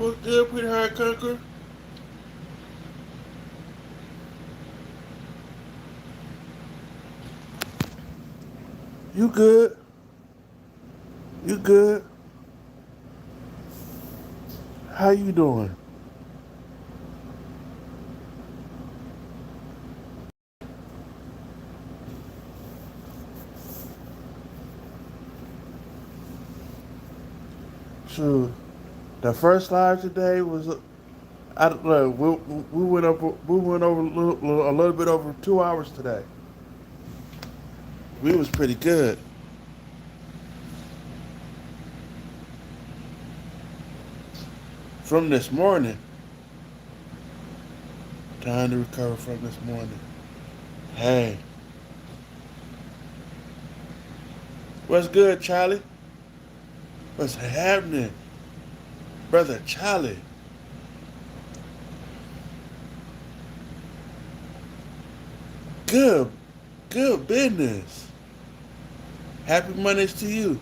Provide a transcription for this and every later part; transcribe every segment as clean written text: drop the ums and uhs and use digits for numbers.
What's good, Pretty Hard Conquer? You good? You good? How you doing? Sure. The first live today was I don't know. We went up. We went over a little bit over 2 hours today. We was pretty good from this morning. Time to recover from this morning. Hey, what's good, Charlie? What's happening, brother Charlie? Good, good business. Happy Mondays to you.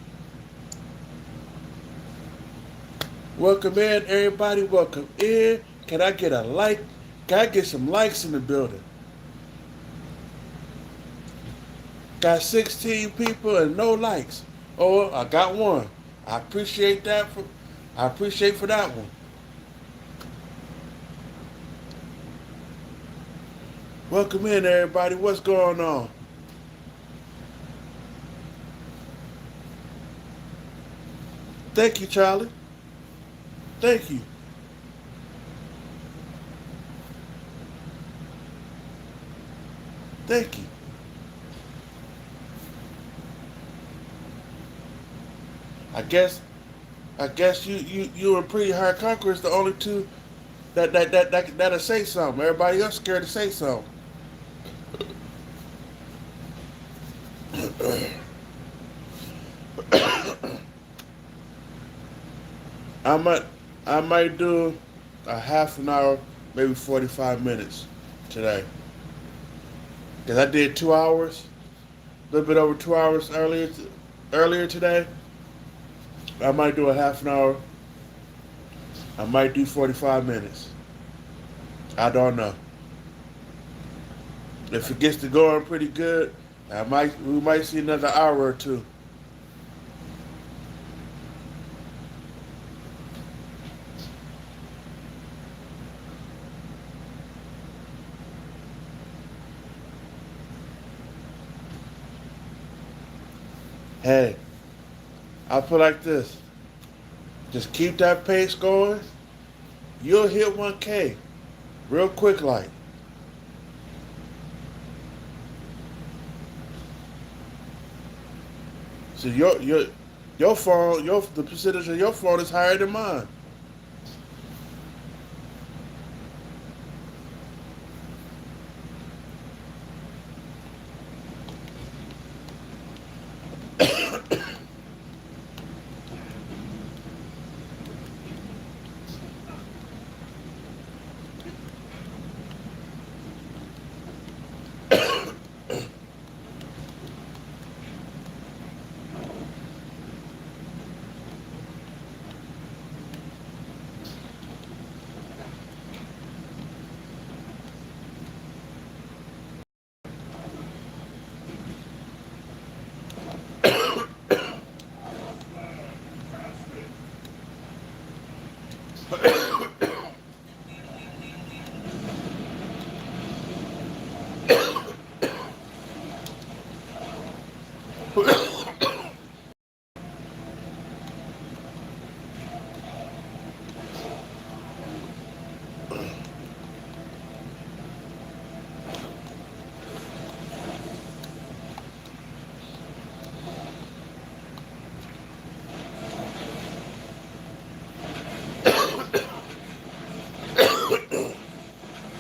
Welcome in, everybody. Welcome in. Can I get a like? Can I get some likes in the building? Got 16 people and no likes. Oh, I got one. I appreciate that. I appreciate for that one. Welcome in, everybody. What's going on? Thank you, Charlie. Thank you. Thank you. I guess I guess you and Pretty Hard Conquerors the only two that'll say something. Everybody else scared to say something. I might I might do a half an hour, maybe 45 minutes today. Cause I did 2 hours, a little bit over 2 hours earlier today. I might do a half an hour. I might do 45 minutes. I don't know. If it gets to going pretty good, we might see another hour or two. Hey, I feel like this. Just keep that pace going. You'll hit 1K real quick like. So your phone, the percentage of your phone is higher than mine.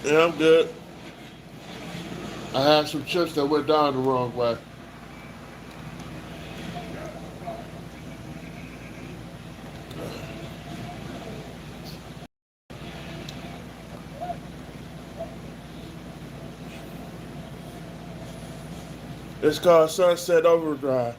Yeah, I'm good. I had some chips that went down the wrong way. It's called Sunset Overdrive.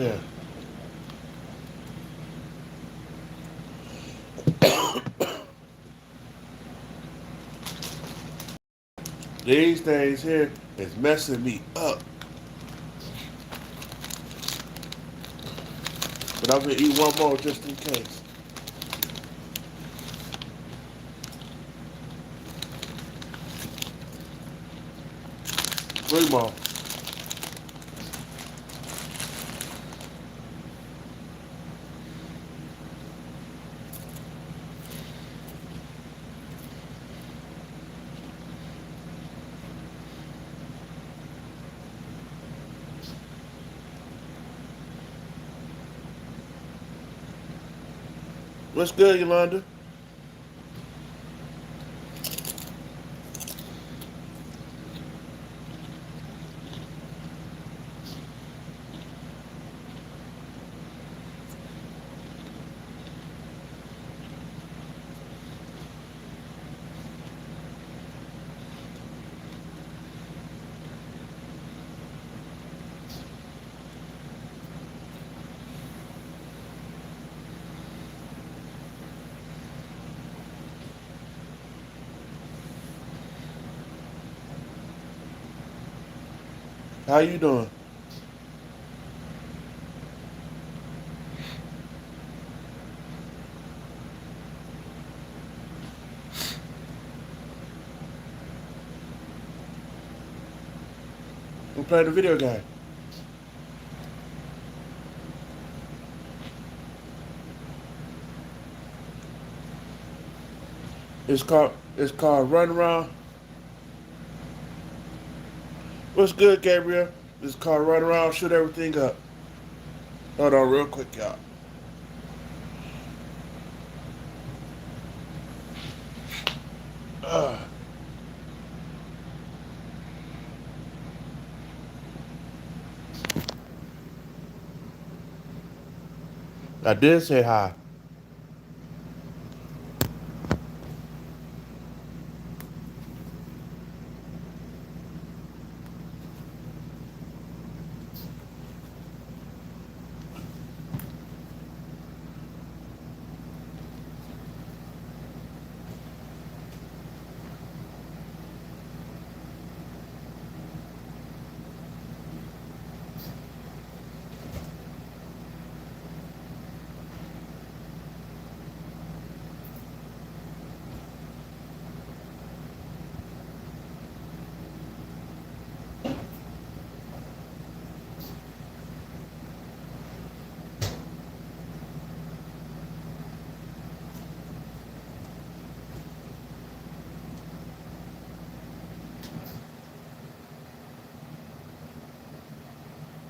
Yeah. These things here is messing me up. But I'm gonna eat one more just in case. 3 more. What's good, Yolanda? How you doing? I'm playing the video game. It's called Run Around. What's good, Gabriel? It's called Run Around, Shoot Everything Up. Hold on real quick, y'all. Uh, I did say hi.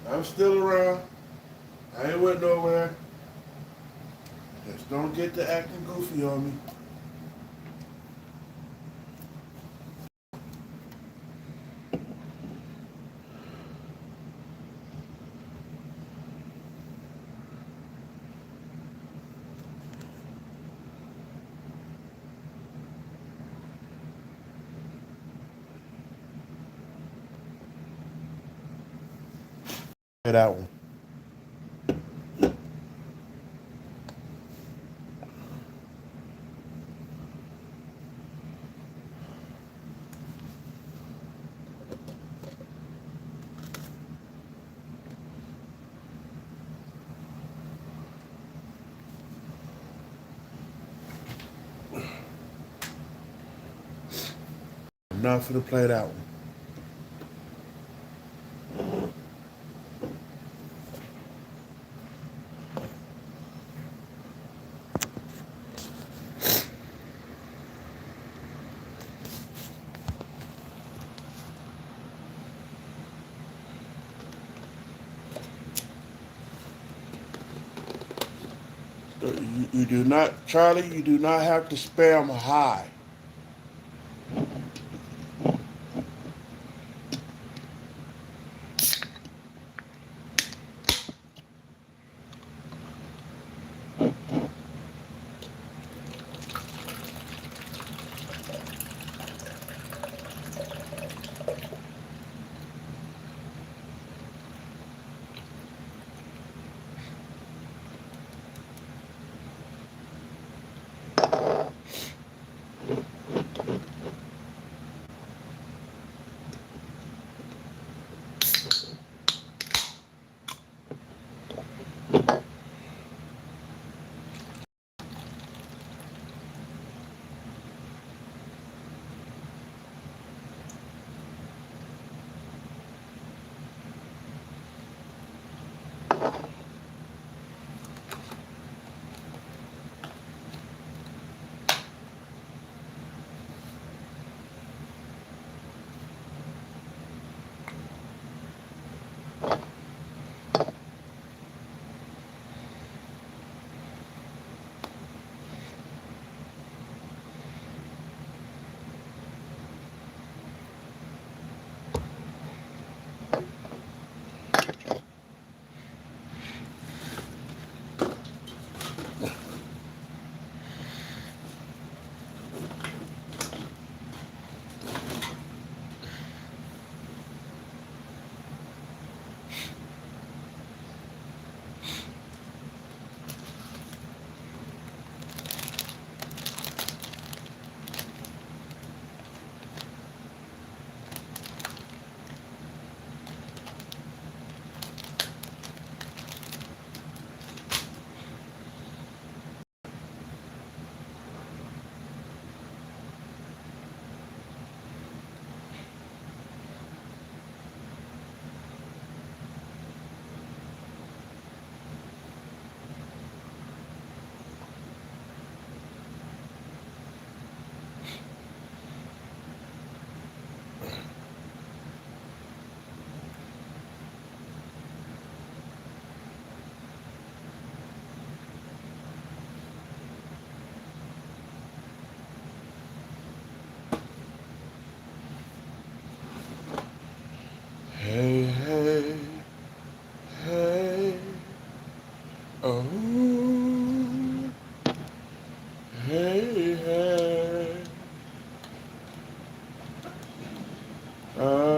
I'm still around. I ain't went nowhere. Just don't get to acting goofy on me. Play that one. I'm not finna play that one. You do not, Charlie, you do not have to spam high.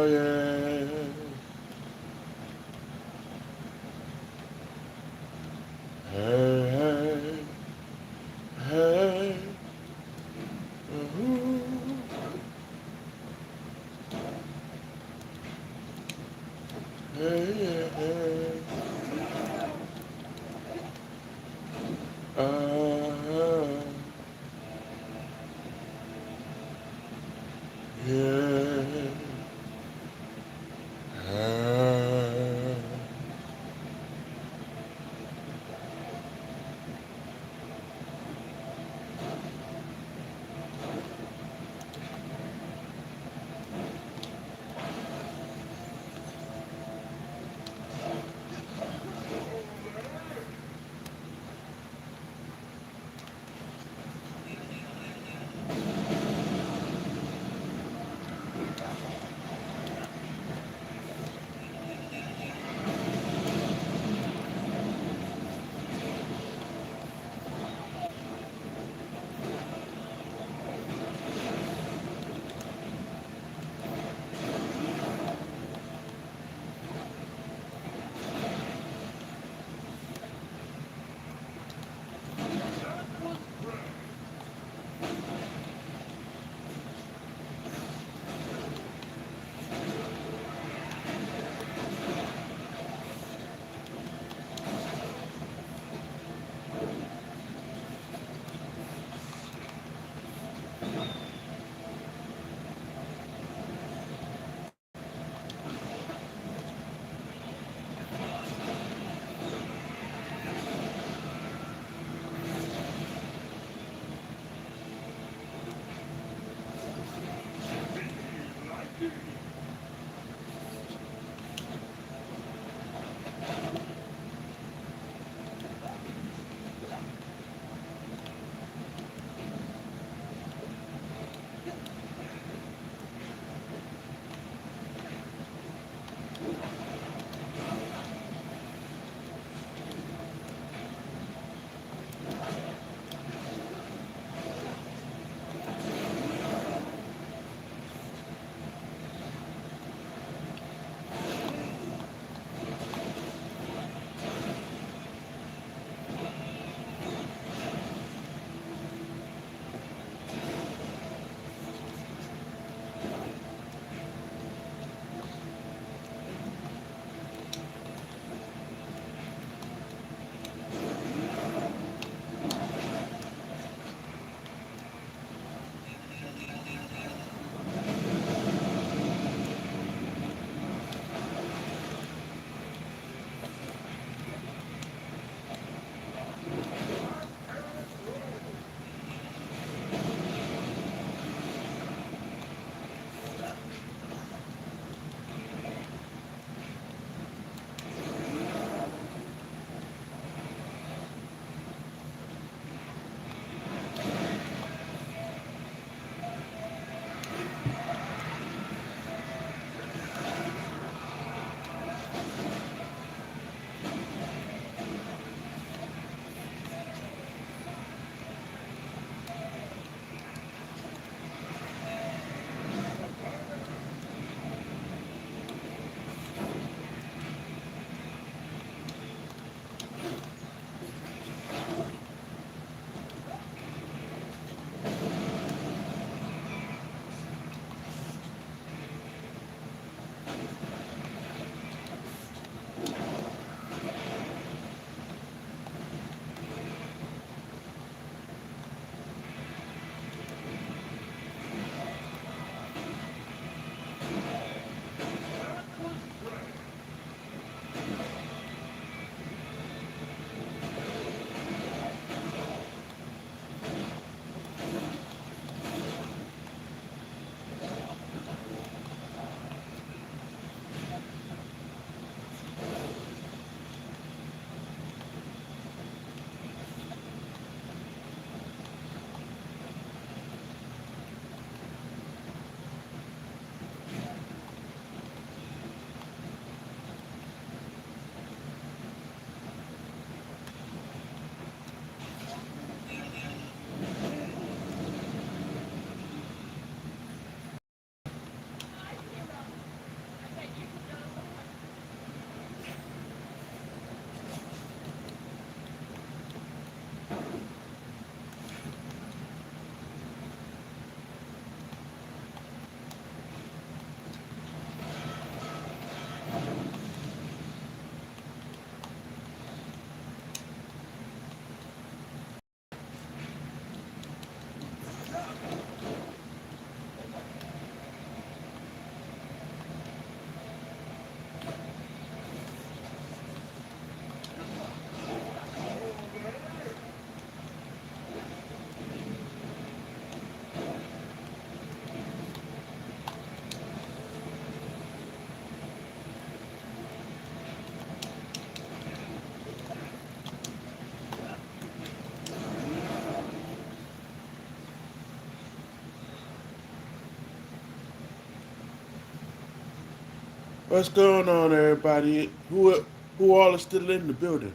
Oh yeah. Hey, hey, hey. Ooh. Hey, yeah, hey. Uh, yeah. What's going on, everybody? Who all is still in the building?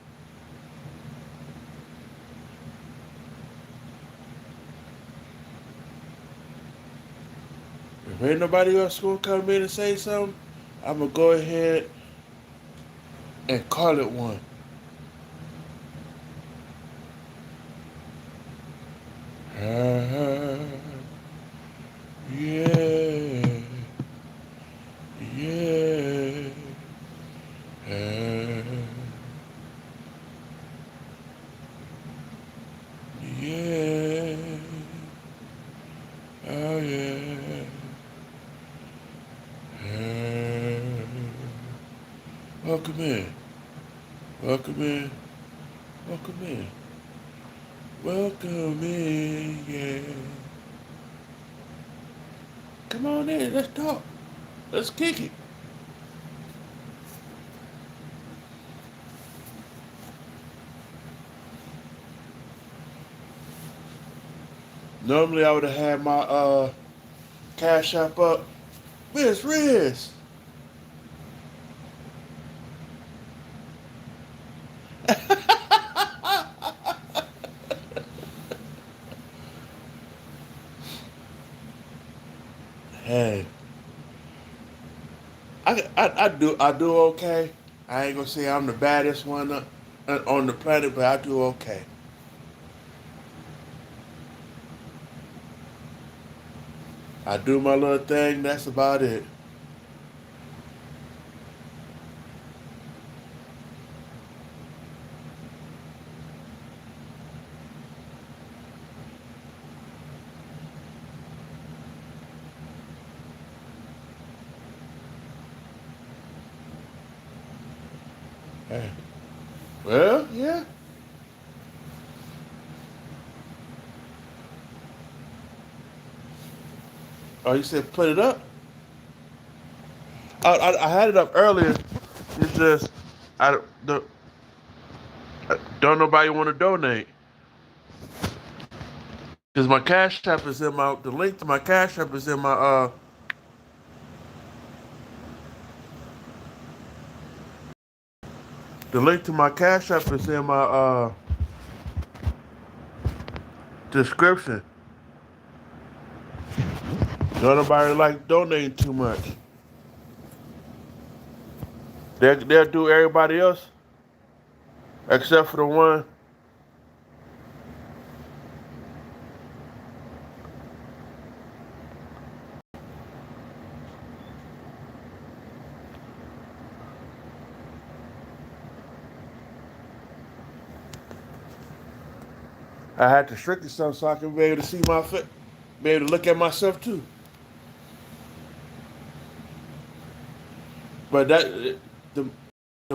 If ain't nobody else gonna come in and say something, I'm gonna go ahead and call it one. Uh, yeah, yeah, uh, yeah, oh yeah. Uh, welcome in, welcome in, welcome in, welcome in, yeah. Come on in, let's talk. Let's kick it. Normally I would have had my cash app up. Miss Riz. Hey, I do okay. I ain't gonna say I'm the baddest one on the planet, but I do okay. I do my little thing. That's about it. Hey. Well, yeah. Oh, you said put it up? I had it up earlier. It's just I don't nobody want to donate because my cash app is in my the link to my cash app is in my the link to my cash app is in my description. Don't nobody like donating too much. They'll do everybody else except for the one. I had to shrink it some so I can be able to see my foot, be able to look at myself too. But the the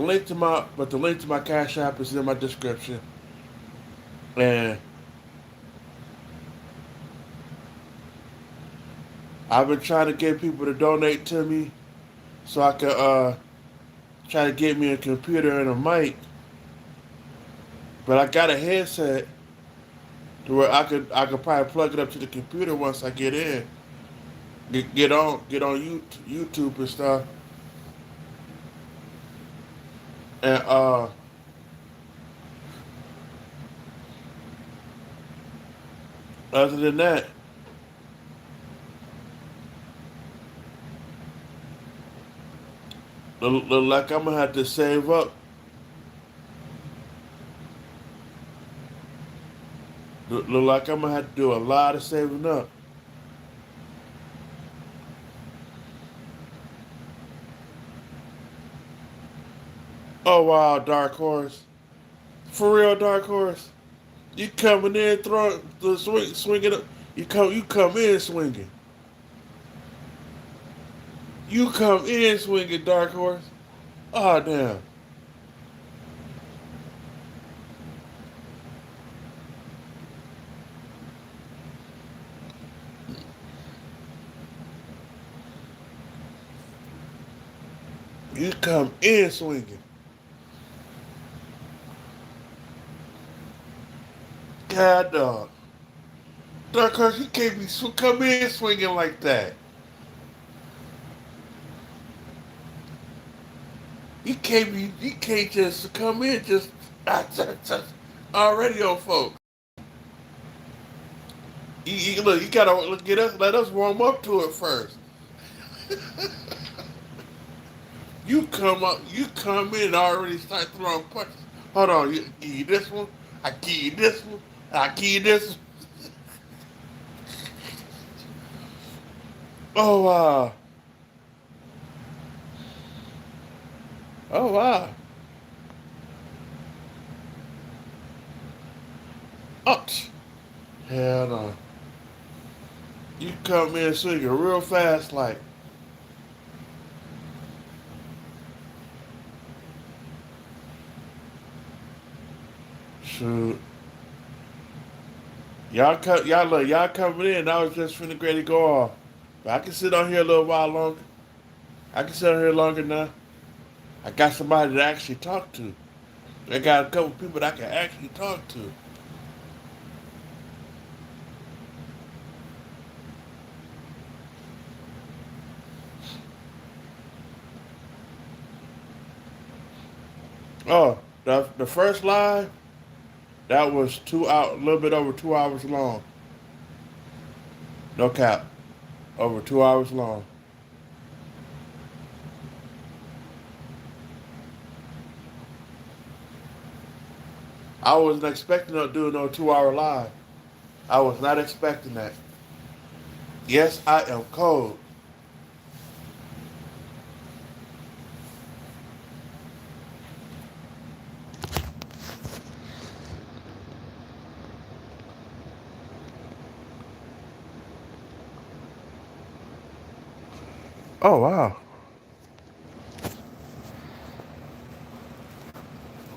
link to my cash app is in my description, and I've been trying to get people to donate to me so I can try to get me a computer and a mic. But I got a headset to where I could probably plug it up to the computer once I get in, get on YouTube and stuff, and other than that, look like I'm gonna have to save up. Look like I'm gonna have to do a lot of saving up. Oh wow, Dark Horse, for real, Dark Horse. You coming in, throwing the swinging up. You come in swinging. You come in swinging, Dark Horse. Oh damn. You come in swinging. God dog. Dark Horse, you can't be come in swinging like that. You can't just come in just already on folks. Look, you gotta let us warm up to it first. You come in and already start throwing punches. Hold on, you give you this one, I give you this one, I give you this one. Oh wow, oh wow, oh, hell no. You come in swinging real fast, like shoot. Y'all coming in. I was just finna ready to go off, but I can sit on here a little while longer. I can sit on here longer now. I got somebody to actually talk to. I got a couple people that I can actually talk to. Oh, the first live that was 2 hours, a little bit over 2 hours long. No cap, over 2 hours long. I wasn't expecting to do no 2 hour live. I was not expecting that. Yes, I am cold. Oh wow.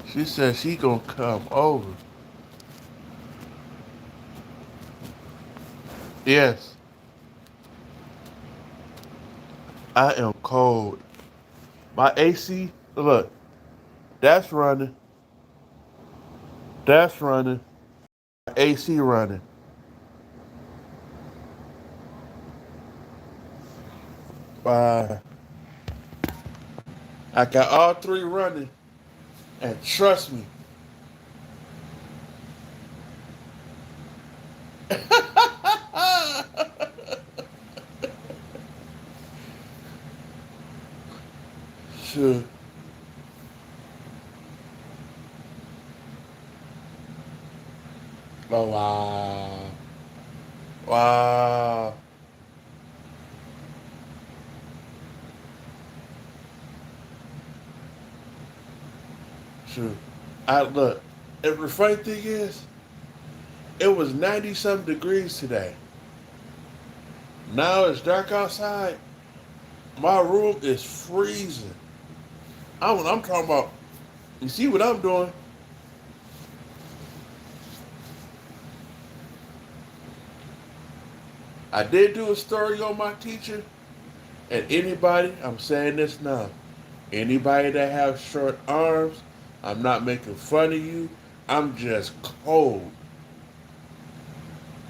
She said she gonna come over. Yes, I am cold. My AC, look, that's running. That's running. AC running. Uh, I got all three running, and trust me, sure. Oh wow, wow, sure. I look. And the funny thing is, it was 90 something degrees today. Now it's dark outside. My room is freezing. I'm talking about. You see what I'm doing? I did do a story on my teacher, and anybody, I'm saying this now, anybody that have short arms, I'm not making fun of you. I'm just cold.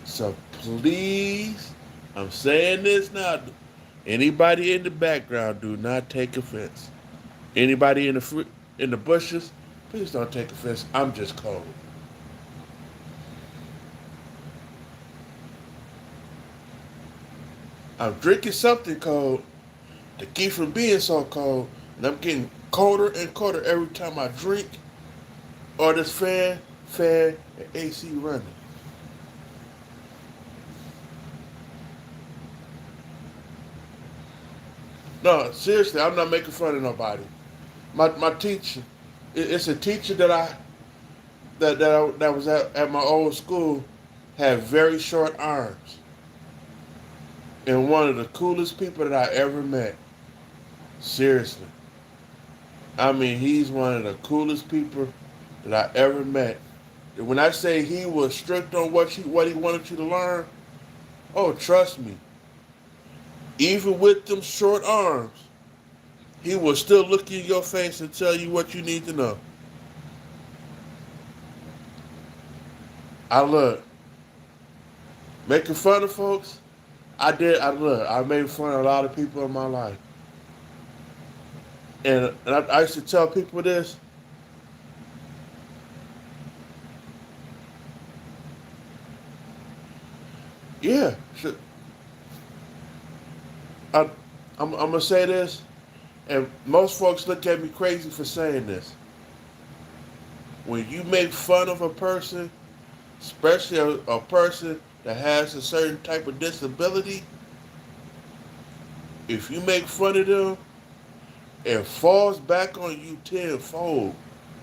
So please, I'm saying this now. Anybody in the background, do not take offense. Anybody in the bushes, please don't take offense. I'm just cold. I'm drinking something cold to keep from being so cold, and I'm getting colder and colder every time I drink or this fan, and AC running. No, seriously, I'm not making fun of nobody. My teacher, it's a teacher that was at my old school, had very short arms, and one of the coolest people that I ever met. Seriously, I mean, he's one of the coolest people that I ever met. When I say he was strict on what he wanted you to learn, oh, trust me, even with them short arms, he will still look you in your face and tell you what you need to know. I look making fun of folks. I did. I made fun of a lot of people in my life. I used to tell people this. Yeah, I, I'm gonna say this, and most folks look at me crazy for saying this. When you make fun of a person, especially a person that has a certain type of disability, if you make fun of them, it falls back on you tenfold.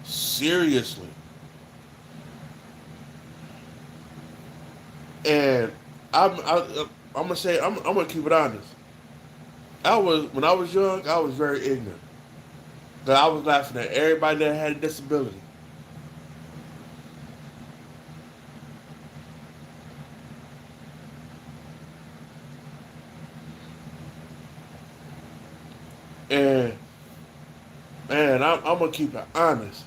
Seriously. And I'm gonna say I'm gonna keep it honest. When I was young, I was very ignorant. Cause I was laughing at everybody that had a disability. And man, I'm gonna keep it honest.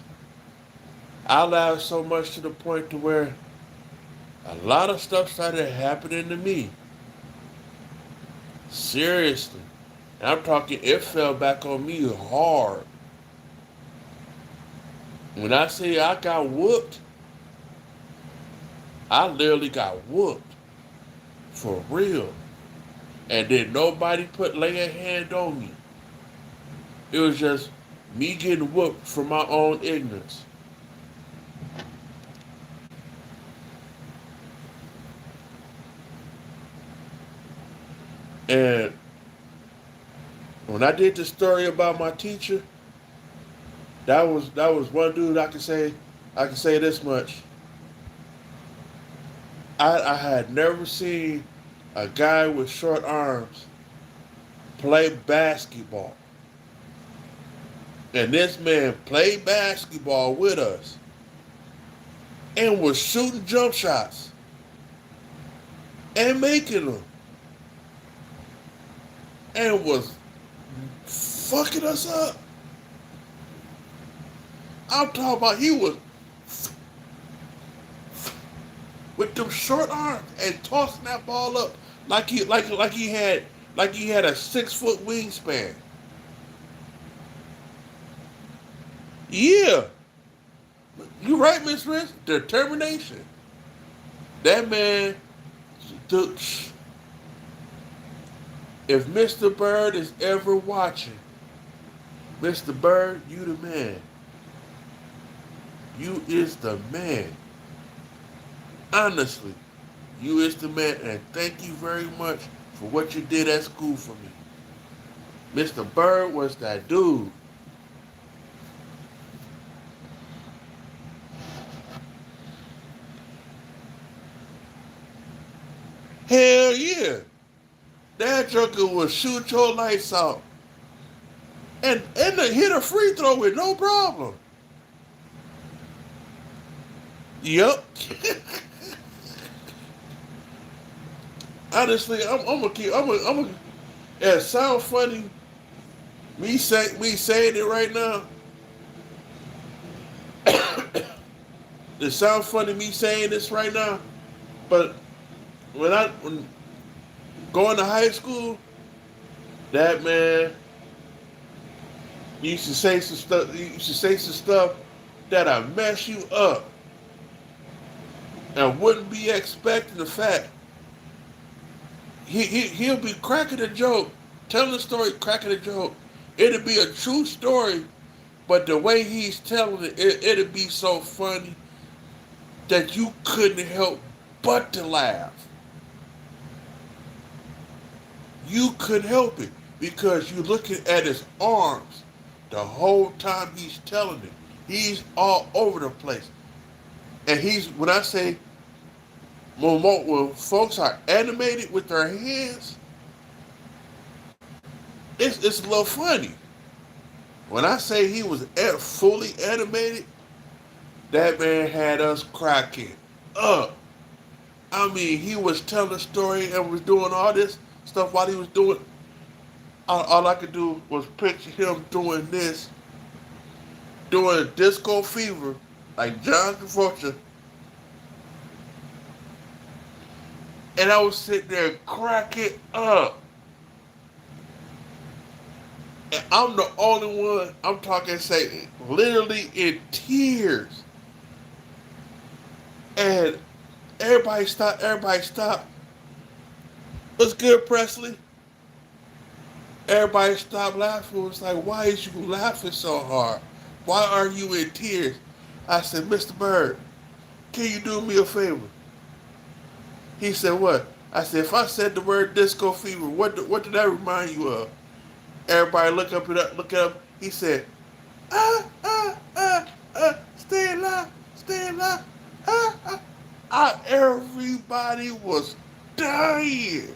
I laughed so much to the point to where a lot of stuff started happening to me. Seriously. And I'm talking, it fell back on me hard. When I say I got whooped, I literally got whooped. For real. And then nobody put lay a hand on me. It was just me getting whooped for my own ignorance. And when I did the story about my teacher, that was one dude I can say this much. I had never seen a guy with short arms play basketball. And this man played basketball with us and was shooting jump shots and making them and was fucking us up. I'm talking about he was with them short arms and tossing that ball up like he had a 6 foot wingspan. Yeah, you right, Miss Rich. Determination. That man took. If Mr. Bird is ever watching, Mr. Bird, you the man. You is the man. Honestly, you is the man, and thank you very much for what you did at school for me. Mr. Bird was that dude. Hell yeah. That joker will shoot your lights out and hit a free throw with no problem. Yep. Honestly, I'm gonna keep. I'm gonna. It sounds funny me saying it right now. It sounds funny me saying this right now, but when going to high school, that man used to say some stuff. He used to say some stuff that'll mess you up, and wouldn't be expecting the fact he'll be cracking a joke, telling a story, cracking a joke. It'll be a true story, but the way he's telling it'll be so funny that you couldn't help but to laugh. You couldn't help it because you're looking at his arms the whole time he's telling it. He's all over the place. And he's, when I say, when folks are animated with their hands, it's a little funny. When I say he was fully animated, that man had us cracking up. I mean, he was telling a story and was doing all this stuff while he was doing. All I could do was picture him doing this, doing disco fever, like John Travolta, and I was sitting there cracking up. And I'm the only one, I'm talking, say, literally in tears. And everybody stop. What's good, Presley? Everybody stopped laughing. It was like, why is you laughing so hard? Why are you in tears? I said, Mr. Bird, can you do me a favor? He said, what? I said, if I said the word disco fever, what did that remind you of? Everybody look it up. He said, stay alive, stay alive. Everybody was dying.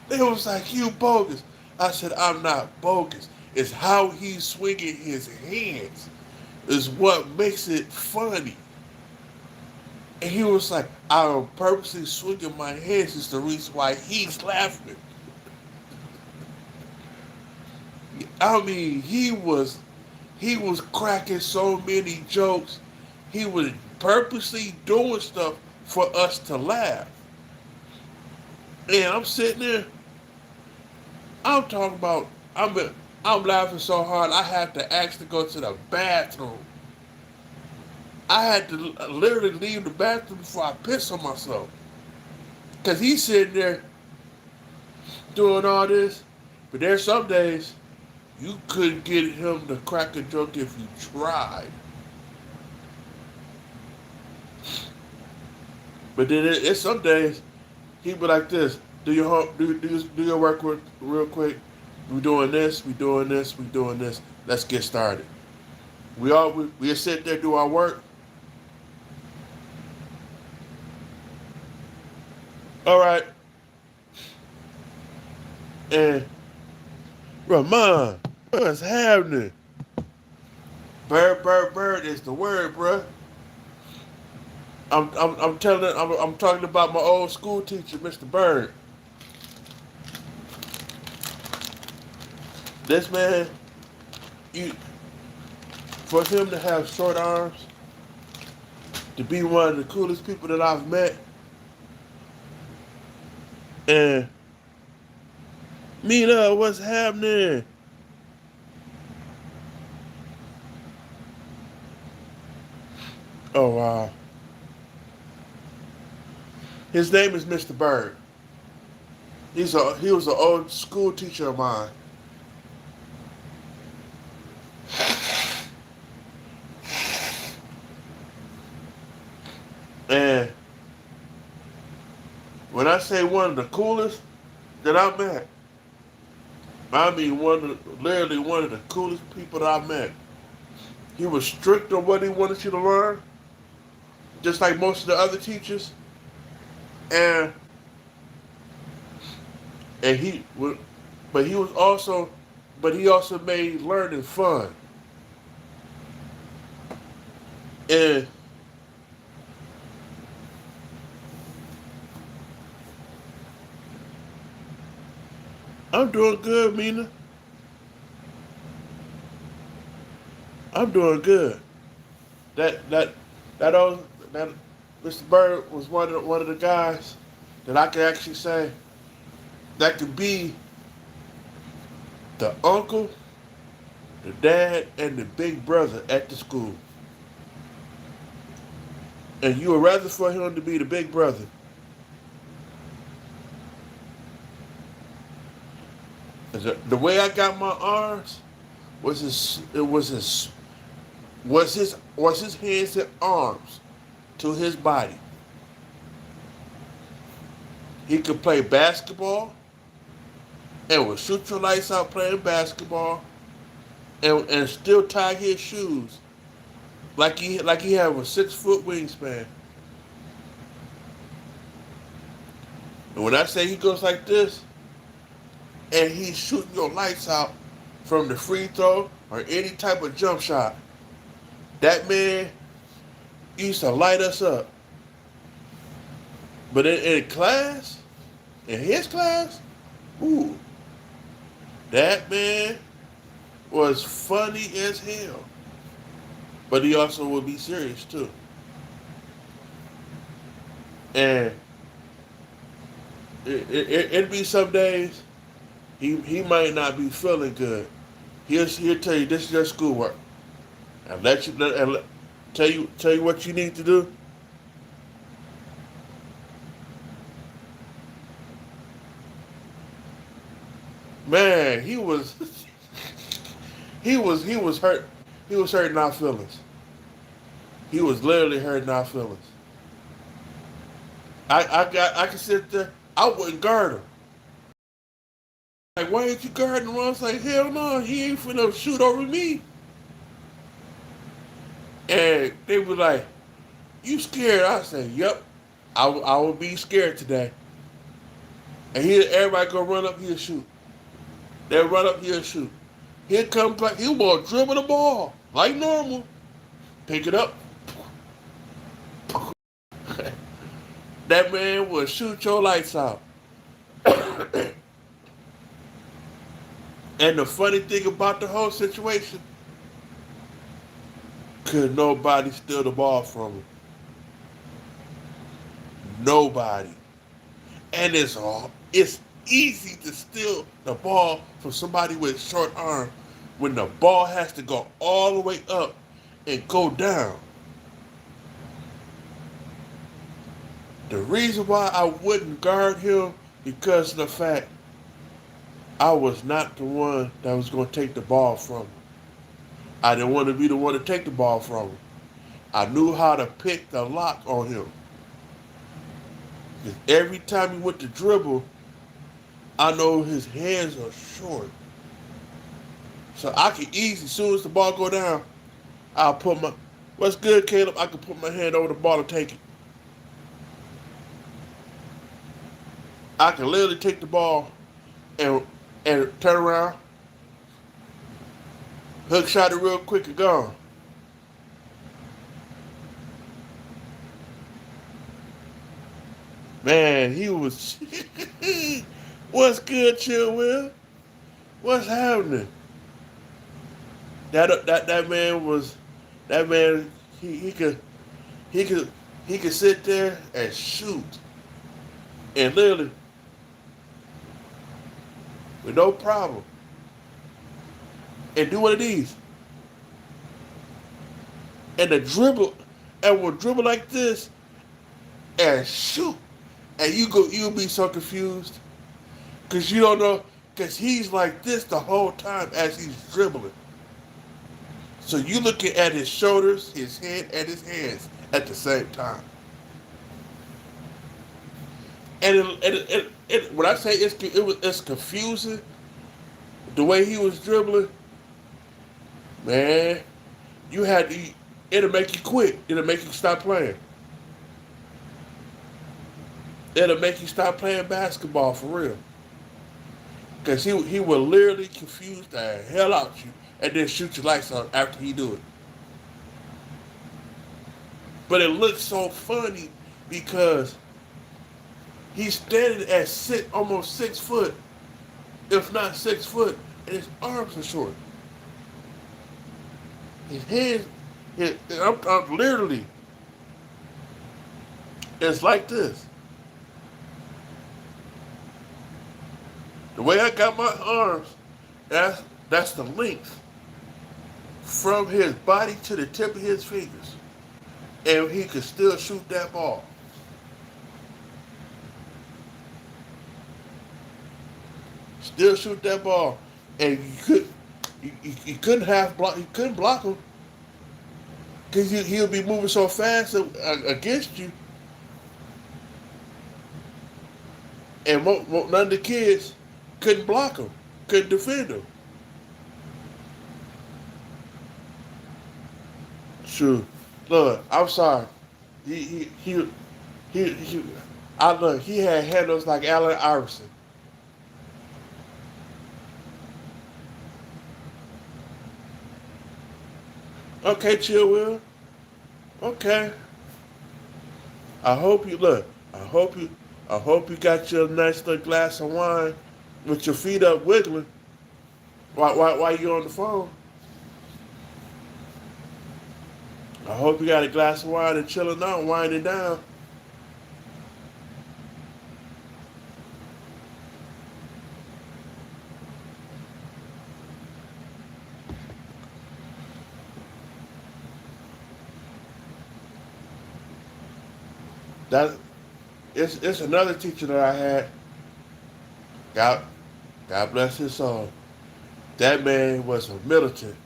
They was like, you bogus. I said, I'm not bogus. It's how he's swinging his hands is what makes it funny. And he was like, I'm purposely swinging my hands is the reason why he's laughing. I mean, he was cracking so many jokes. He was purposely doing stuff for us to laugh. And I'm sitting there, I'm talking about, I'm I'm laughing so hard I had to ask to go to the bathroom. I had to literally leave the bathroom before I piss on myself. Cause he's sitting there doing all this, but there's some days you couldn't get him to crack a joke if you tried. But then it's some days he be like this: do your do your work real quick. We doing this, we doing this, we doing this. Let's get started. We sit there do our work. All right, and Ramon, what's happening? Bird is the word, bruh. I'm telling I'm talking about my old school teacher, Mr. Bird. This man, you for him to have short arms, to be one of the coolest people that I've met, and Mina, what's happening? Oh wow. His name is Mr. Bird. He was an old school teacher of mine. And when I say one of the coolest that I met, I mean literally one of the coolest people that I met. He was strict on what he wanted you to learn, just like most of the other teachers. And and he would, but he was also, but he also made learning fun. And I'm doing good, Mina. I'm doing good. That that that old that Mr. Bird was one of the guys that I could actually say that could be the uncle, the dad, and the big brother at the school. And you would rather for him to be the big brother. The way I got my arms was his hands and arms to his body. He could play basketball and would shoot your lights out playing basketball and still tie his shoes like he had a 6 foot wingspan. And when I say he goes like this and he's shooting your lights out from the free throw or any type of jump shot, that man used to light us up. But in class, in his class, ooh, that man was funny as hell. But he also would be serious too. And it'd be some days He might not be feeling good. He'll tell you this is your schoolwork, and tell you what you need to do. Man, he was hurt. He was hurting our feelings. He was literally hurting our feelings. I could sit there. I wouldn't guard him. Like, why ain't you guarding him? I was like, hell no, he ain't finna shoot over me. And they were like, you scared? I said, yep. I will be scared today. And everybody gonna run up here shoot. They'll run up here shoot. Here comes back. He will dribble the ball like normal. Pick it up. That man will shoot your lights out. And the funny thing about the whole situation, could nobody steal the ball from him. Nobody. And it's easy to steal the ball from somebody with short arm when the ball has to go all the way up and go down. The reason why I wouldn't guard him because of the fact I was not the one that was going to take the ball from him. I didn't want to be the one to take the ball from him. I knew how to pick the lock on him. Because every time he went to dribble, I know his hands are short. So I can easily, as soon as the ball go down, I'll put my, what's good, Caleb? I can put my hand over the ball and take it. I can literally take the ball and turn around, hook shot it real quick and gone. Man, he was. What's good, Chill Will? What's happening? That man was. That man, he could he could sit there and shoot and literally with no problem and do one of these and the dribble and will dribble like this and shoot and you'll be so confused because you don't know because he's like this the whole time as he's dribbling. So you looking at his shoulders, his head, and his hands at the same time. And when I say it's confusing, the way he was dribbling, man, it'll make you quit. It'll make you stop playing. It'll make you stop playing basketball for real. Because he will literally confuse the hell out you and then shoot your lights on after he do it. But it looks so funny because he's standing at almost 6 foot, if not 6 foot, and his arms are short. His hands, I'm literally, it's like this. The way I got my arms, that's the length from his body to the tip of his fingers. And he could still shoot that ball. Still shoot that ball. And you couldn't block, you couldn't block him. Because he'll be moving so fast against you. And none of the kids couldn't block him, couldn't defend him. Sure. Look, I'm sorry. He I look, he had handles like Allen Iverson. Okay, Chill Will. Okay. I hope you look. I hope you got your nice little glass of wine with your feet up wiggling while you're on the phone. I hope you got a glass of wine and chilling out, winding down. that it's another teacher that I had. God, God bless his soul. That man was a militant.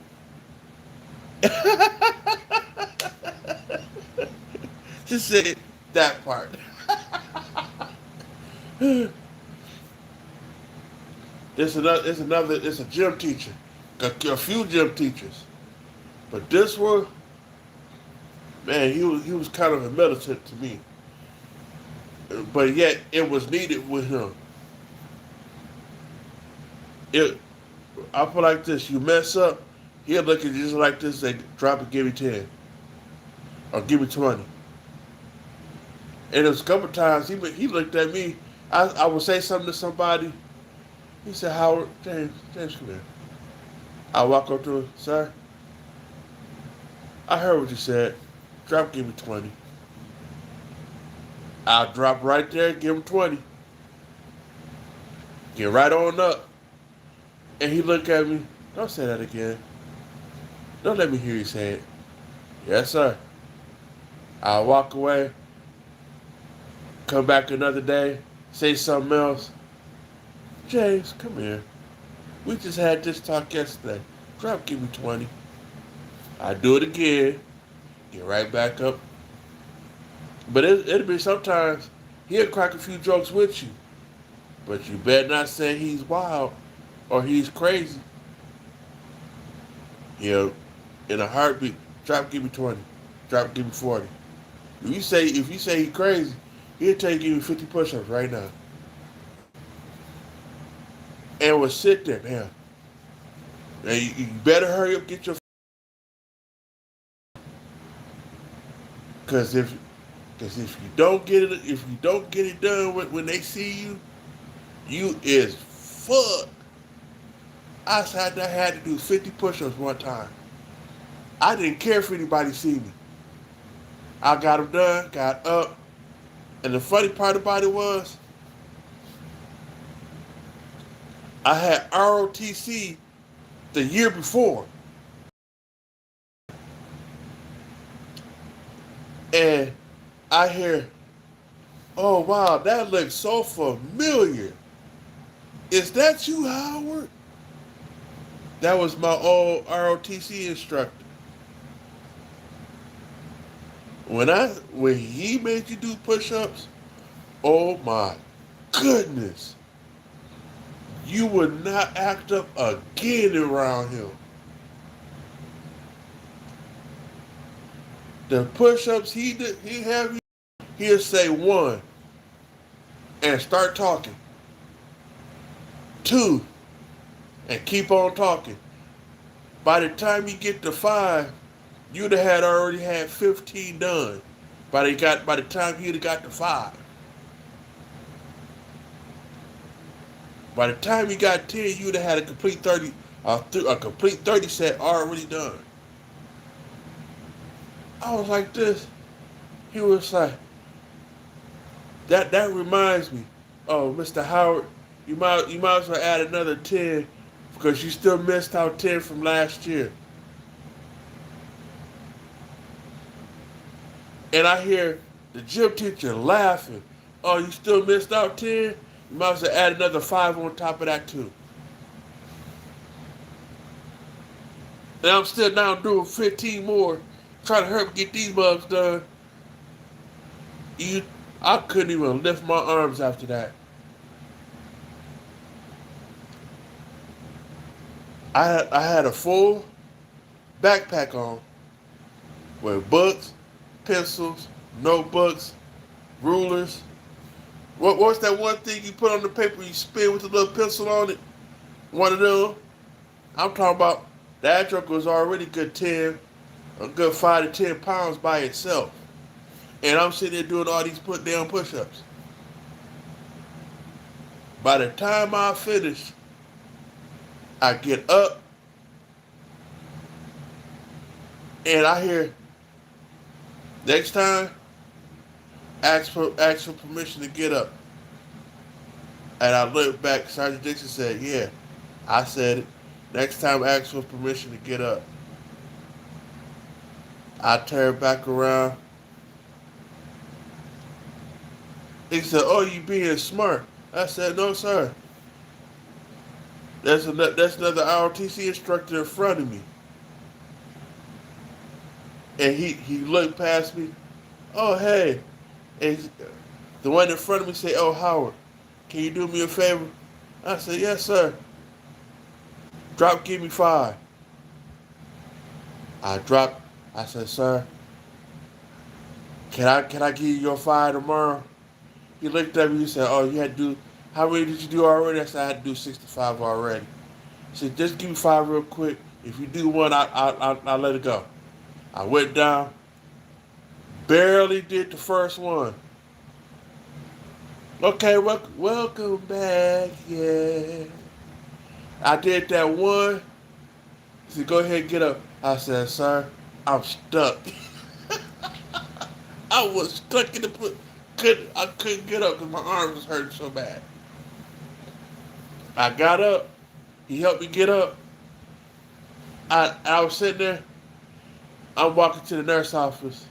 Just said that part. It's a gym teacher. A few gym teachers. But this one, man, he was kind of a militant to me. But yet it was needed with him. It I feel like this, you mess up, he'll look at you just like this and drop it, give me 10. Or give me 20. And it was a couple times he looked at me. I would say something to somebody. He said, Howard, James, come here. I walk up to him, sir, I heard what you said. Drop, give me 20. I'll drop right there, give him 20. Get right on up. And he looked at me, don't say that again. Don't let me hear you say it. Yes, sir. I'll walk away, come back another day, say something else. James, come here. We just had this talk yesterday. Drop, give me 20. I do it again. Get right back up. But it'll be sometimes he'll crack a few jokes with you. But you better not say he's wild or he's crazy. He'll, in a heartbeat, drop, give me 20. Drop, give me 40. If you say he's crazy, he'll tell you give me 50 push-ups right now. And we'll sit there, man. And you better hurry up, get your. Because if you don't get it done when they see you, you is fucked. I had to do 50 push-ups one time. I didn't care if anybody see me. I got them done, got up, and the funny part about it was, I had ROTC the year before. And I hear, oh wow, that looks so familiar. Is that you, Howard? That was my old ROTC instructor. When he made you do push-ups, oh my goodness. You would not act up again around him. The push-ups he have you, he'll say 1 and start talking. 2 and keep on talking. By the time you get to 5, you'd have already had 15 done. By the time you'd have got to 5. By the time you got 10, you'd have had a complete 30 set already done. I was like this. He was like, that reminds me. Oh, Mr. Howard, you might as well add another 10 because you still missed out 10 from last year. And I hear the gym teacher laughing. Oh, you still missed out 10? You might as well add another 5 on top of that too. And I'm still now doing 15 more, trying to hurry get these bugs done. I couldn't even lift my arms after that. I had a full backpack on with books, pencils, notebooks, rulers. What's that one thing you put on the paper you spin with a little pencil on it? One of them. I'm talking about that truck was already a good 5 to 10 pounds by itself. And I'm sitting there doing all these down push-ups. By the time I finish, I get up and I hear, next time, ask for permission to get up. And I looked back, Sergeant Dixon said, yeah, I said it. Next time, ask for permission to get up. I turned back around. He said, "Oh, you being smart." I said, "No, sir. That's another ROTC instructor in front of me." And he looked past me. "Oh, hey." And the one in front of me said, "Oh, Howard, can you do me a favor?" I said, "Yes, sir." Drop, give me 5. I dropped. I said, "Sir, can I give you your 5 tomorrow?" He looked at me. He said, "Oh, you had to do. How many did you do already?" I said, "I had to do 65 already." He said, "Just give me 5 real quick. If you do one, I'll let it go." I went down, barely did the first one. Okay, welcome back. Yeah, I did that one. He said, "Go ahead, get up." I said, "Sir, I'm stuck." I was stuck in the put. I couldn't get up because my arms was hurting so bad. I got up. He helped me get up. I was sitting there. I'm walking to the nurse office.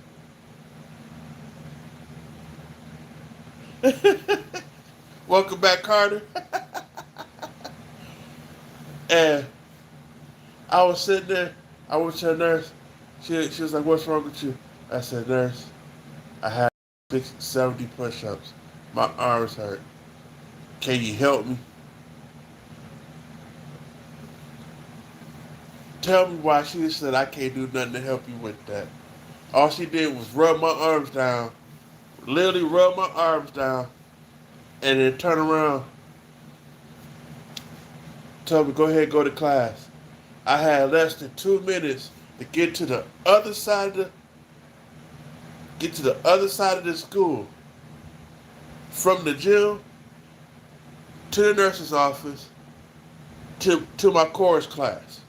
Welcome back, Carter. And I was sitting there. I went to the nurse. She was like, "What's wrong with you?" I said, "Nurse, I had 70 push-ups. My arms hurt. Can you help me?" Tell me why she said I can't do nothing to help you with that. All she did was rub my arms down, literally rub my arms down, and then turn around, tell me, "Go ahead, go to class." I had less than 2 minutes to get to the other side of the school, from the gym to the nurse's office to my chorus class.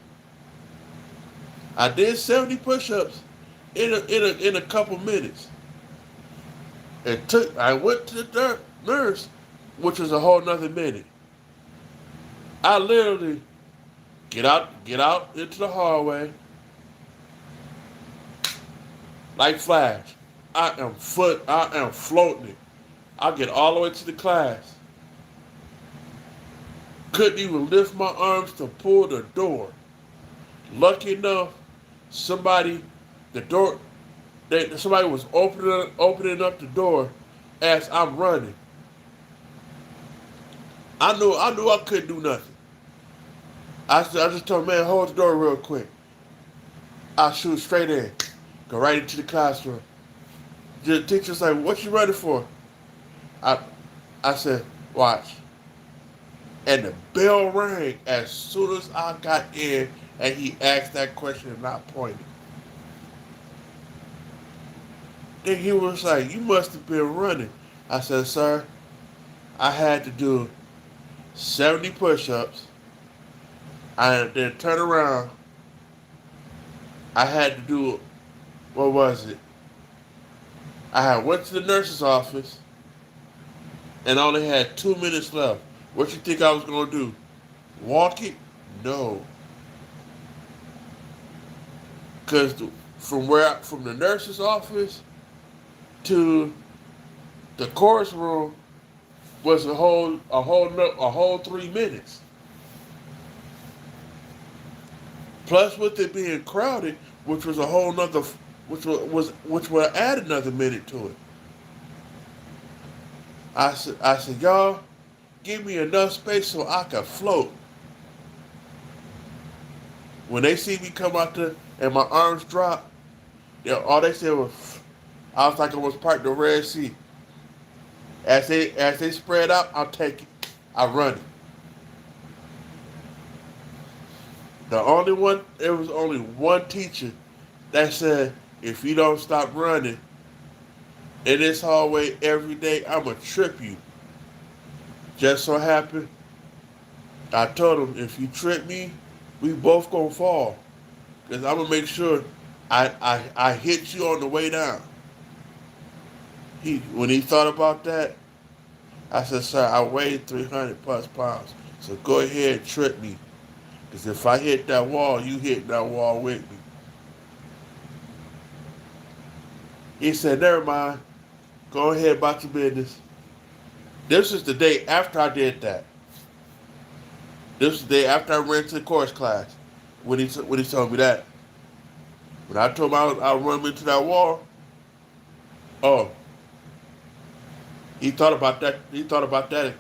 I did 70 push-ups in a couple minutes. I went to the nurse, which was a whole nother minute. I literally get out into the hallway like Flash. I am floating. I get all the way to the class. Couldn't even lift my arms to pull the door. Lucky enough, somebody, the door, somebody was opening up the door as I'm running. I knew I couldn't do nothing. I just told him, "Man, hold the door real quick." I shoot straight in, go right into the classroom. The teacher's like, "What you running for?" I I said, "Watch." And the bell rang as soon as I got in, and he asked that question and I pointed. Then he was like, "You must have been running." I said, "Sir, I had to do 70 push-ups. I then turn around. I had to do, what was it? I had went to the nurse's office and only had 2 minutes left. What you think I was gonna do? Walk it? No, because from the nurse's office to the chorus room was a whole 3 minutes. Plus, with it being crowded, which was a whole nother, which would add another minute to it. I said, "Y'all, give me enough space so I can float." When they see me come out there and my arms drop, all they said was, I was like I was part of the Red Sea. As they spread out, I'll take it. I run it. There was only one teacher that said, "If you don't stop running in this hallway every day, I'ma trip you." Just so happened, I told him, "If you trip me, we both gonna fall. Cause I'm gonna make sure I hit you on the way down." When he thought about that, I said, "Sir, I weigh 300 plus pounds. So go ahead and trip me. Cause if I hit that wall, you hit that wall with me." He said, "Never mind. Go ahead about your business." This is the day after I did that. This is the day after I ran to the chorus class. When he told me that. When I told him I would run him into that wall, oh, he thought about that. He thought about that.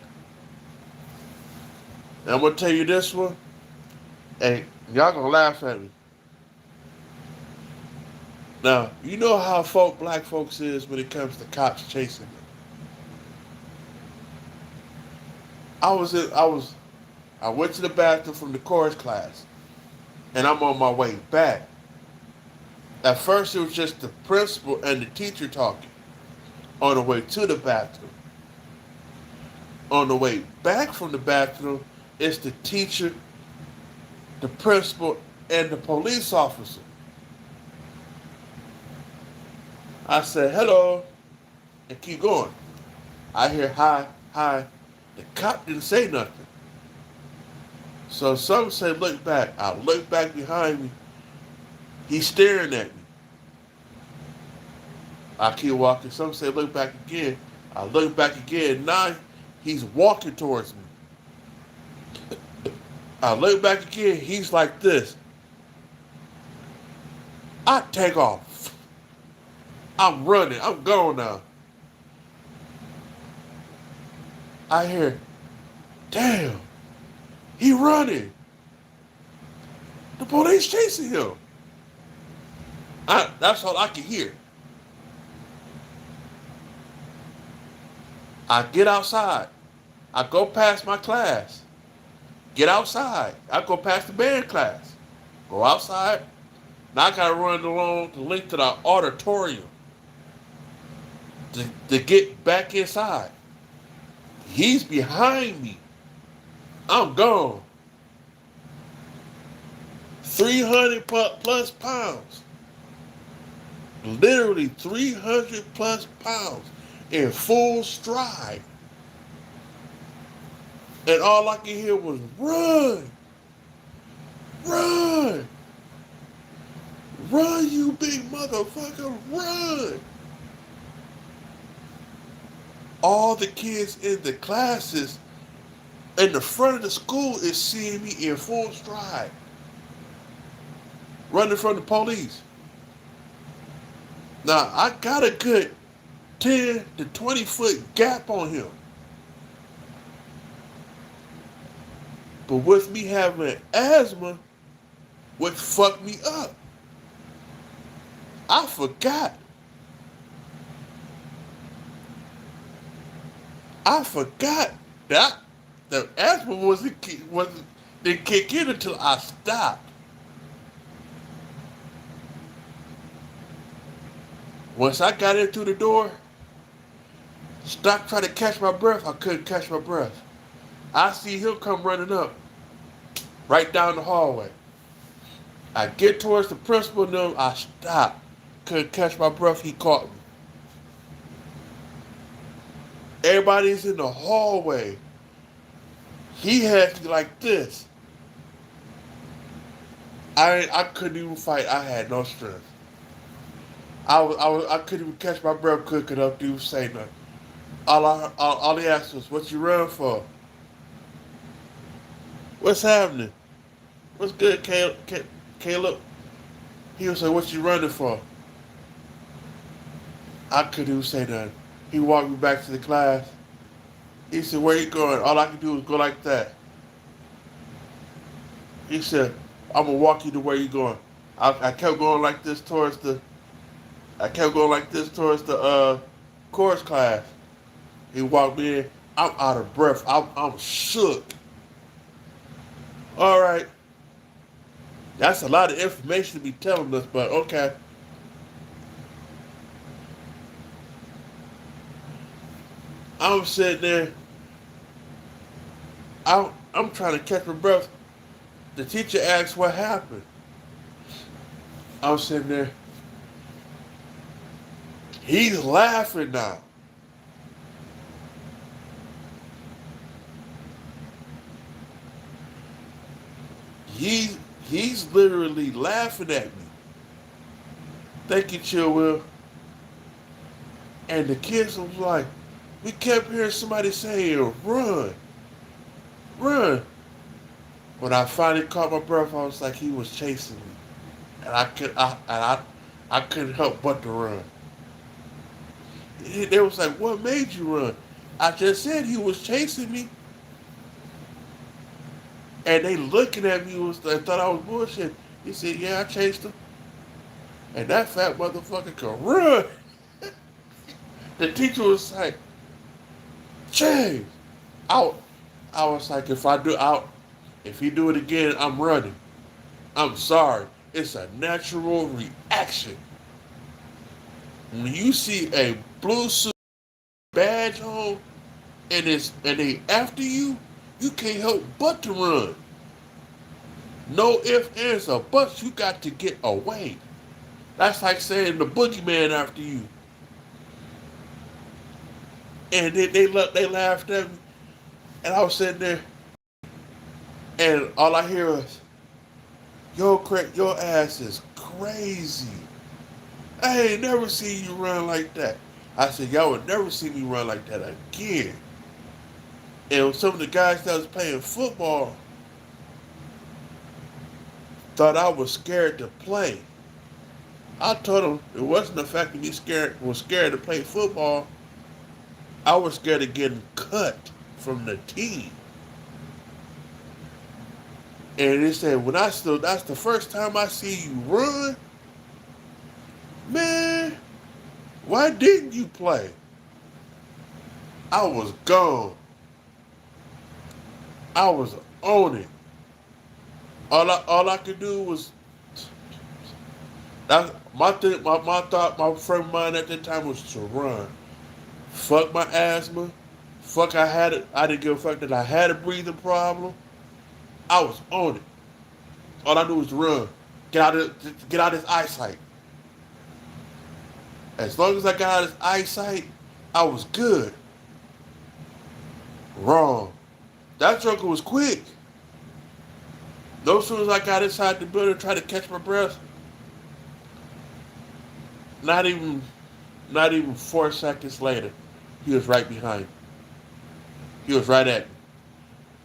And I'm gonna tell you this one, and y'all gonna laugh at me. Now, you know how black folks is when it comes to cops chasing them. I went to the bathroom from the chorus class, and I'm on my way back. At first, it was just the principal and the teacher talking on the way to the bathroom. On the way back from the bathroom, it's the teacher, the principal, and the police officer. I said, hello, and keep going. I hear hi, hi. The cop didn't say nothing. So some say, look back. I look back behind me. He's staring at me. I keep walking. Some say, look back again. I look back again. Now he's walking towards me. I look back again. He's like this. I take off. I'm running. I'm going now. I hear, damn, he running. The police chasing him. That's all I can hear. I get outside. I go past my class. Get outside. I go past the band class. Go outside. Now I gotta run along the link to the auditorium to get back inside. He's behind me. I'm gone. 300 plus pounds. Literally 300 plus pounds in full stride. And all I could hear was run. Run. Run, you big motherfucker, run. All the kids in the classes in the front of the school is seeing me in full stride. Running from the police. Now, I got a good 10 to 20 foot gap on him. But with me having asthma, what fucked me up? I forgot. That the asthma didn't kick in until I stopped. Once I got in through the door, stopped trying to catch my breath. I couldn't catch my breath. I see him come running up, right down the hallway. I get towards the principal and them, I stop. Couldn't catch my breath, he caught me. Everybody's in the hallway. He had me like this. I couldn't even fight. I had no strength. I couldn't even catch my breath quick enough to even say nothing. All he asked was, "What you run for? What's happening? What's good, Caleb?" He was like, "What you running for?" I couldn't even say nothing. He walked me back to the class. He said, "Where you going?" All I could do was go like that. He said, "I'm gonna walk you to where you going." I kept going like this towards the. I kept going like this towards the chorus class. He walked me in. I'm out of breath. I'm shook. All right. That's a lot of information to be telling us, but okay. I'm sitting there. I'm trying to catch my breath. The teacher asked what happened. I'm sitting there. He's laughing now. He's literally laughing at me. Thank you, Chill Will. And the kids was like, We kept hearing somebody saying, run, run. When I finally caught my breath, I was like, he was chasing me. And I couldn't help but to run. They was like, what made you run? I just said he was chasing me. And they looking at me they thought I was bullshit. He said, yeah, I chased him. And that fat motherfucker could run. The teacher was like, James. I, I was like, if he do it again, I'm running. I'm sorry. It's a natural reaction. When you see a blue suit badge on and they after you, you can't help but to run. No ifs, ands, or buts. You got to get away. That's like saying the boogeyman after you. And they laughed at me, and I was sitting there, and all I hear was, your ass is crazy. I ain't never seen you run like that. I said, y'all would never see me run like that again. And some of the guys that was playing football thought I was scared to play. I told them it wasn't the fact that was scared to play football. I was scared of getting cut from the team. And they said, that's the first time I see you run. Man, why didn't you play? I was gone. I was on it. All I could do was that my thing my thought my frame of mind at that time was to run. Fuck my asthma. Fuck I didn't give a fuck that I had a breathing problem. I was on it. All I knew was to run. Get out of his eyesight. As long as I got out of his eyesight, I was good. Wrong. That joker was quick. No sooner as I got inside the building and tried to catch my breath, not even not even 4 seconds later, he was right behind me. He was right at me.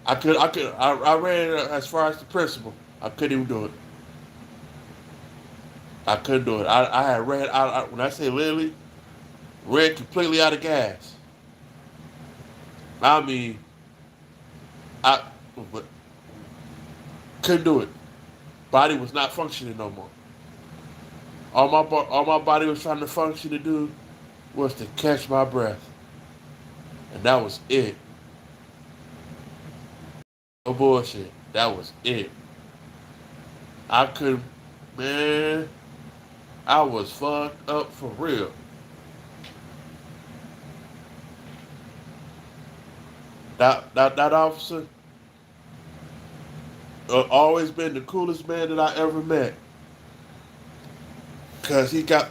I ran as far as the principal. I couldn't even do it. I couldn't do it. I had ran out, when I say literally, ran completely out of gas. I mean, I but couldn't do it. Body was not functioning no more. All my body was trying to function to do was to catch my breath, and that was it. No bullshit. That was it. I could, man. I was fucked up for real. That officer always been the coolest man that I ever met. Cause he got,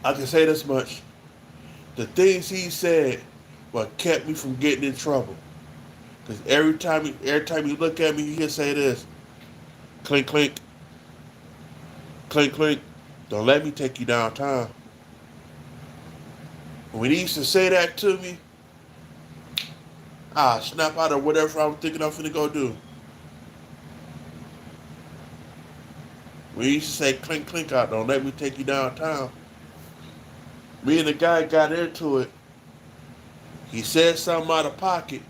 I can say this much. The things he said what kept me from getting in trouble. Cause every time you look at me, you hear say this, clink clink, clink clink. Don't let me take you downtown. When he used to say that to me, I snap out of whatever I'm thinking I'm finna go do. When he used to say clink clink out, don't let me take you downtown. Me and the guy got into it. He said something out of pocket,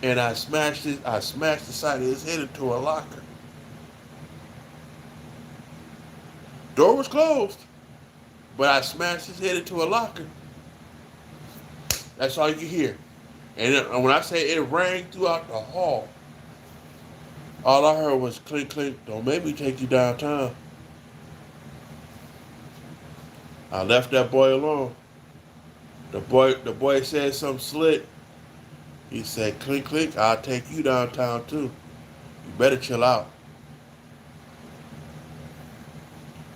and I smashed the side of his head into a locker. Door was closed, but I smashed his head into a locker. That's all you could hear. And when I say it rang throughout the hall, all I heard was clink clink. Don't make me take you downtown. I left that boy alone. The boy said something slick. He said, clink clink. I'll take you downtown too. You better chill out.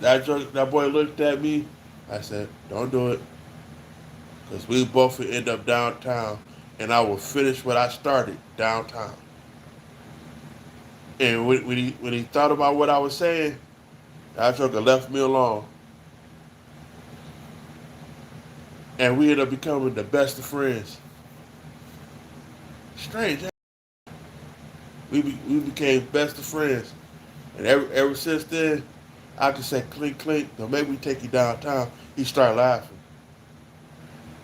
That boy looked at me. I said, don't do it. Because we both would end up downtown. And I will finish what I started downtown. And when he thought about what I was saying, that joker left me alone. and we ended up becoming the best of friends. Strange. We became best of friends, and ever since then, I just say clink clink. Now maybe we take you downtown. He started laughing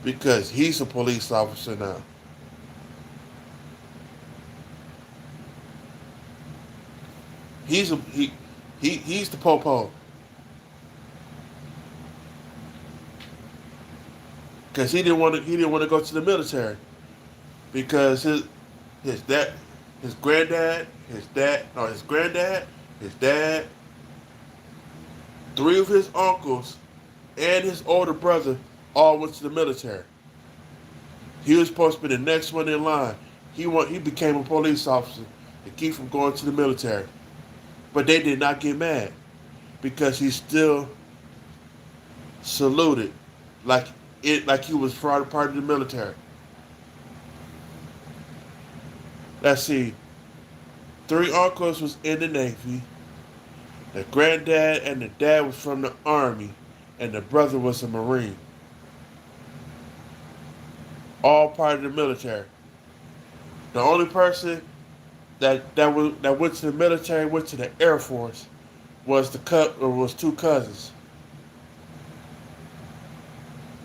because he's a police officer now. He's a he's the popo because he didn't want to go to the military because his dad his granddad his dad no his granddad his dad, three of his uncles, and his older brother all went to the military. He was supposed to be the next one in line. He became a police officer to keep from going to the military. But they did not get mad because he still saluted like he was part of the military. Let's see. Three uncles was in the Navy. The granddad and the dad was from the Army, and the brother was a Marine. All part of the military. The only person that went to the military, went to the Air Force, was two cousins.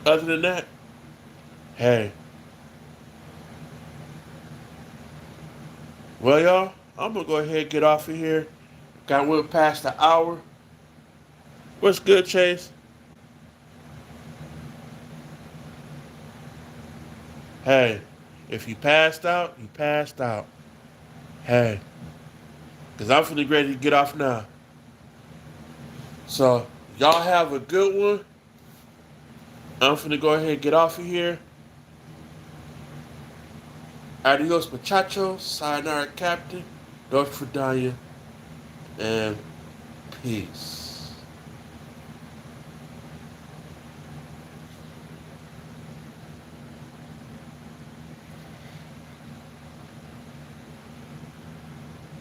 Other than that, hey, well y'all, I'm gonna go ahead and get off of here. Got went past the hour. What's good, Chase? Hey, if you passed out, you passed out. Hey, cause I'm finna ready to get off now. So y'all have a good one. I'm finna go ahead and get off of here. Adios, muchachos. Sayonara, Captain. North Fredania. And peace.